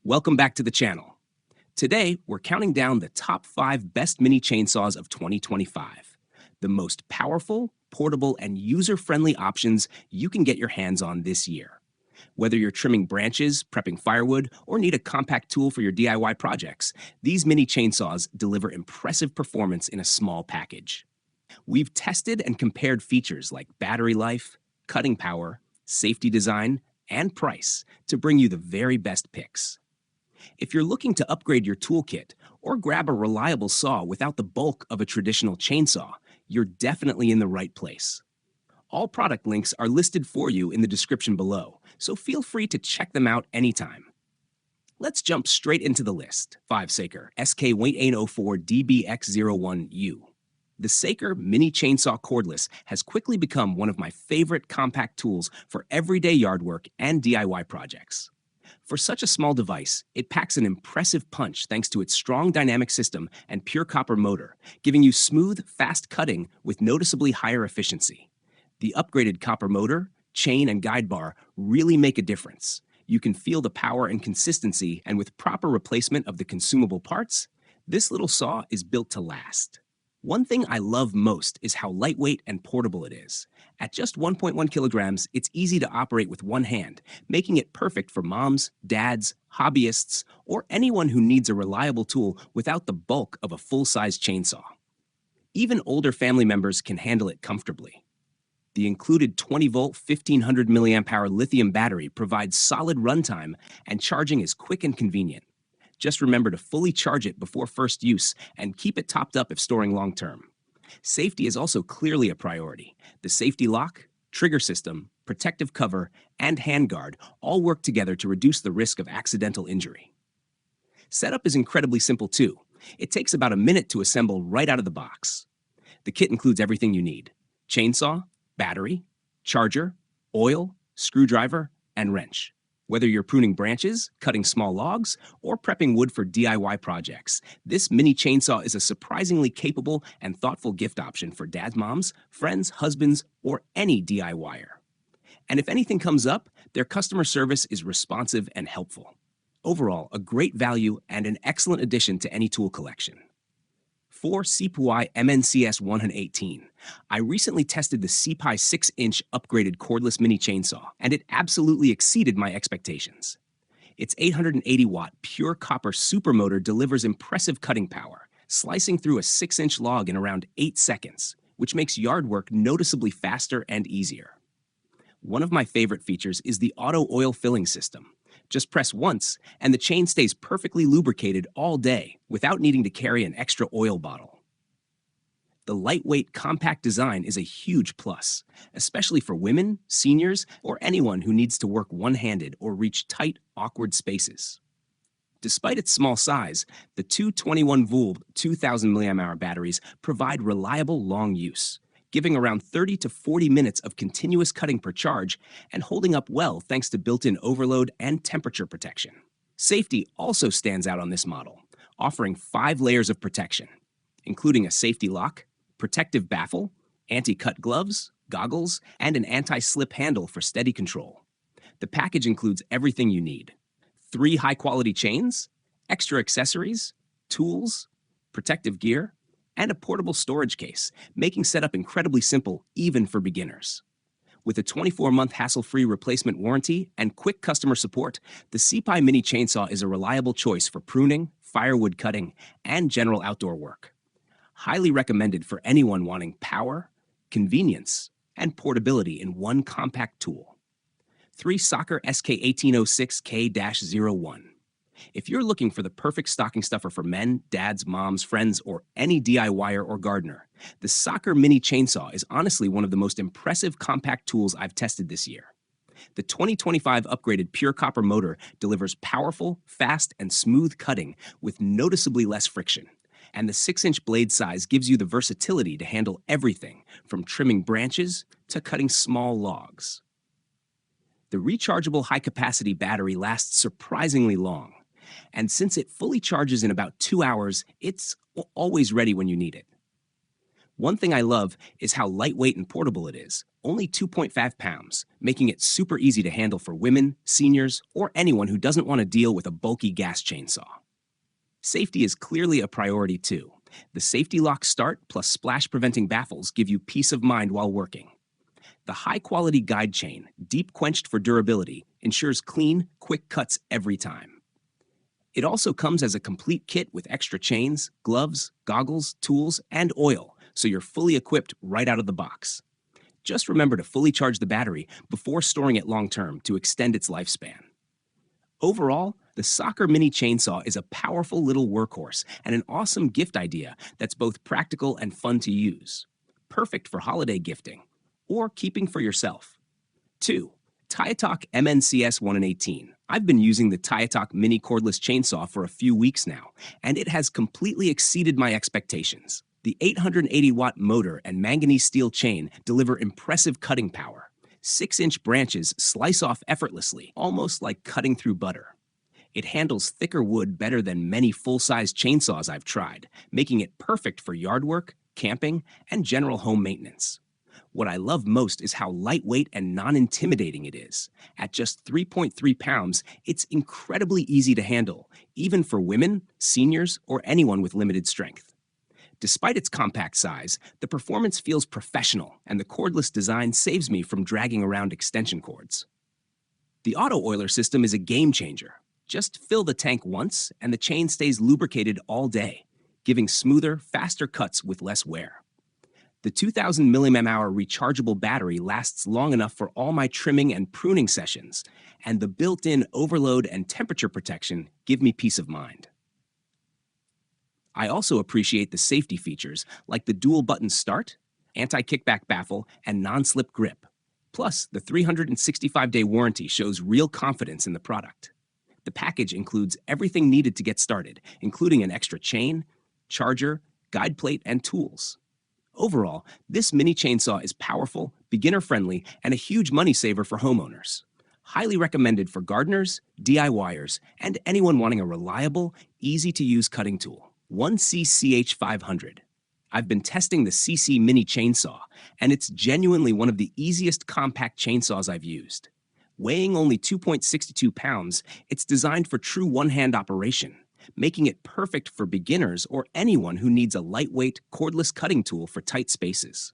Welcome back to the channel. Today, we're counting down the top 5 best mini chainsaws of 2025. The most powerful, portable, and user-friendly options you can get your hands on this year. Whether you're trimming branches, prepping firewood, or need a compact tool for your DIY projects, these mini chainsaws deliver impressive performance in a small package. We've tested and compared features like battery life, cutting power, safety design, and price to bring you the very best picks. If you're looking to upgrade your toolkit or grab a reliable saw without the bulk of a traditional chainsaw, you're definitely in the right place. All product links are listed for you in the description below, so feel free to check them out anytime. Let's jump straight into the list. 5 Saker SK1804 DBX01U. The Saker Mini Chainsaw Cordless has quickly become one of my favorite compact tools for everyday yard work and DIY projects. For such a small device, it packs an impressive punch thanks to its strong dynamic system and pure copper motor, giving you smooth, fast cutting with noticeably higher efficiency. The upgraded copper motor, chain, and guide bar really make a difference. You can feel the power and consistency, and with proper replacement of the consumable parts, this little saw is built to last. One thing I love most is how lightweight and portable it is. At just 1.1 kilograms, it's easy to operate with one hand, making it perfect for moms, dads, hobbyists, or anyone who needs a reliable tool without the bulk of a full-size chainsaw. Even older family members can handle it comfortably. The included 20-volt, 1500 mAh lithium battery provides solid runtime, and charging is quick and convenient. Just remember to fully charge it before first use and keep it topped up if storing long-term. Safety is also clearly a priority. The safety lock, trigger system, protective cover, and handguard all work together to reduce the risk of accidental injury. Setup is incredibly simple too. It takes about a minute to assemble right out of the box. The kit includes everything you need: chainsaw, battery, charger, oil, screwdriver, and wrench. Whether you're pruning branches, cutting small logs, or prepping wood for DIY projects, this mini chainsaw is a surprisingly capable and thoughtful gift option for dads, moms, friends, husbands, or any DIYer. And if anything comes up, their customer service is responsive and helpful. Overall, a great value and an excellent addition to any tool collection. 4 SeeSii MNCS 118. I recently tested the SeeSii 6-inch upgraded cordless mini chainsaw, and it absolutely exceeded my expectations. Its 880-watt pure copper supermotor delivers impressive cutting power, slicing through a 6-inch log in around 8 seconds, which makes yard work noticeably faster and easier. One of my favorite features is the auto oil filling system. Just press once, and the chain stays perfectly lubricated all day without needing to carry an extra oil bottle. The lightweight, compact design is a huge plus, especially for women, seniors, or anyone who needs to work one-handed or reach tight, awkward spaces. Despite its small size, the two 21-volt 2000 mAh batteries provide reliable long use, giving around 30 to 40 minutes of continuous cutting per charge and holding up well thanks to built-in overload and temperature protection. Safety also stands out on this model, offering 5 layers of protection, including a safety lock, protective baffle, anti-cut gloves, goggles, and an anti-slip handle for steady control. The package includes everything you need: 3 high-quality chains, extra accessories, tools, protective gear, and a portable storage case, making setup incredibly simple even for beginners. With a 24-month hassle-free replacement warranty and quick customer support, the SeeSii Mini Chainsaw is a reliable choice for pruning, firewood cutting, and general outdoor work. Highly recommended for anyone wanting power, convenience, and portability in one compact tool. 3 Saker SK1806K-01. If you're looking for the perfect stocking stuffer for men, dads, moms, friends, or any DIYer or gardener, the Saker Mini Chainsaw is honestly one of the most impressive compact tools I've tested this year. The 2025 upgraded pure copper motor delivers powerful, fast, and smooth cutting with noticeably less friction. And the 6-inch blade size gives you the versatility to handle everything from trimming branches to cutting small logs. The rechargeable high-capacity battery lasts surprisingly long, and since it fully charges in about 2 hours, it's always ready when you need it. One thing I love is how lightweight and portable it is, only 2.5 pounds, making it super easy to handle for women, seniors, or anyone who doesn't want to deal with a bulky gas chainsaw. Safety is clearly a priority too. The safety lock start plus splash preventing baffles give you peace of mind while working. The high-quality guide chain, deep quenched for durability, ensures clean, quick cuts every time. It also comes as a complete kit with extra chains, gloves, goggles, tools, and oil, so you're fully equipped right out of the box. Just remember to fully charge the battery before storing it long-term to extend its lifespan. Overall, the Soccer Mini Chainsaw is a powerful little workhorse and an awesome gift idea that's both practical and fun to use. Perfect for holiday gifting or keeping for yourself. 2. Tyatok MNCS 118. I've been using the Tyatok Mini Cordless Chainsaw for a few weeks now, and it has completely exceeded my expectations. The 880-watt motor and manganese steel chain deliver impressive cutting power. 6-inch branches slice off effortlessly, almost like cutting through butter. It handles thicker wood better than many full-size chainsaws I've tried, making it perfect for yard work, camping, and general home maintenance. What I love most is how lightweight and non-intimidating it is. At just 3.3 pounds, it's incredibly easy to handle, even for women, seniors, or anyone with limited strength. Despite its compact size, the performance feels professional, and the cordless design saves me from dragging around extension cords. The auto oiler system is a game changer. Just fill the tank once, and the chain stays lubricated all day, giving smoother, faster cuts with less wear. The 2000 mAh rechargeable battery lasts long enough for all my trimming and pruning sessions, and the built-in overload and temperature protection give me peace of mind. I also appreciate the safety features like the dual-button start, anti-kickback baffle, and non-slip grip. Plus, the 365-day warranty shows real confidence in the product. The package includes everything needed to get started, including an extra chain, charger, guide plate, and tools. Overall, this mini chainsaw is powerful, beginner-friendly, and a huge money saver for homeowners. Highly recommended for gardeners, DIYers, and anyone wanting a reliable, easy-to-use cutting tool. 1CCH500. I've been testing the SeeSii mini chainsaw, and it's genuinely one of the easiest compact chainsaws I've used. Weighing only 2.62 pounds, it's designed for true one-hand operation, making it perfect for beginners or anyone who needs a lightweight, cordless cutting tool for tight spaces.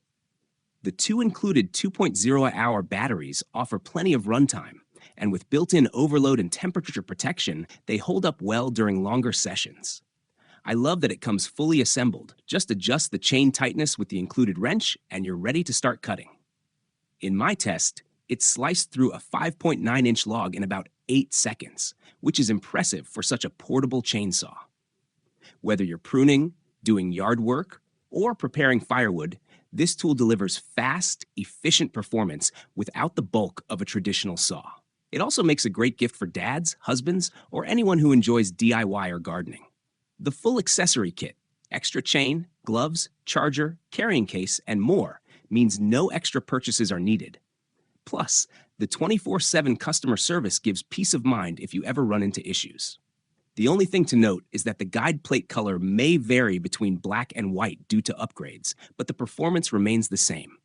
The two included 2.0-hour batteries offer plenty of runtime, and with built-in overload and temperature protection, they hold up well during longer sessions. I love that it comes fully assembled. Just adjust the chain tightness with the included wrench, and you're ready to start cutting. In my test, it sliced through a 5.9-inch log in about 8 seconds, which is impressive for such a portable chainsaw. Whether you're pruning, doing yard work, or preparing firewood, this tool delivers fast, efficient performance without the bulk of a traditional saw. It also makes a great gift for dads, husbands, or anyone who enjoys DIY or gardening. The full accessory kit, extra chain, gloves, charger, carrying case, and more means no extra purchases are needed. Plus, the 24/7 customer service gives peace of mind if you ever run into issues. The only thing to note is that the guide plate color may vary between black and white due to upgrades, but the performance remains the same.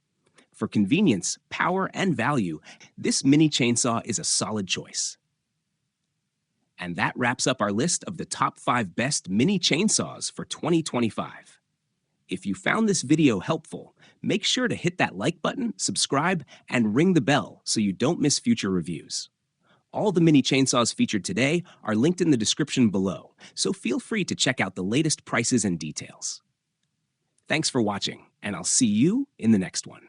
For convenience, power, and value, this mini chainsaw is a solid choice. And that wraps up our list of the top 5 best mini chainsaws for 2025. If you found this video helpful, make sure to hit that like button, subscribe, and ring the bell so you don't miss future reviews. All the mini chainsaws featured today are linked in the description below, so feel free to check out the latest prices and details. Thanks for watching, and I'll see you in the next one.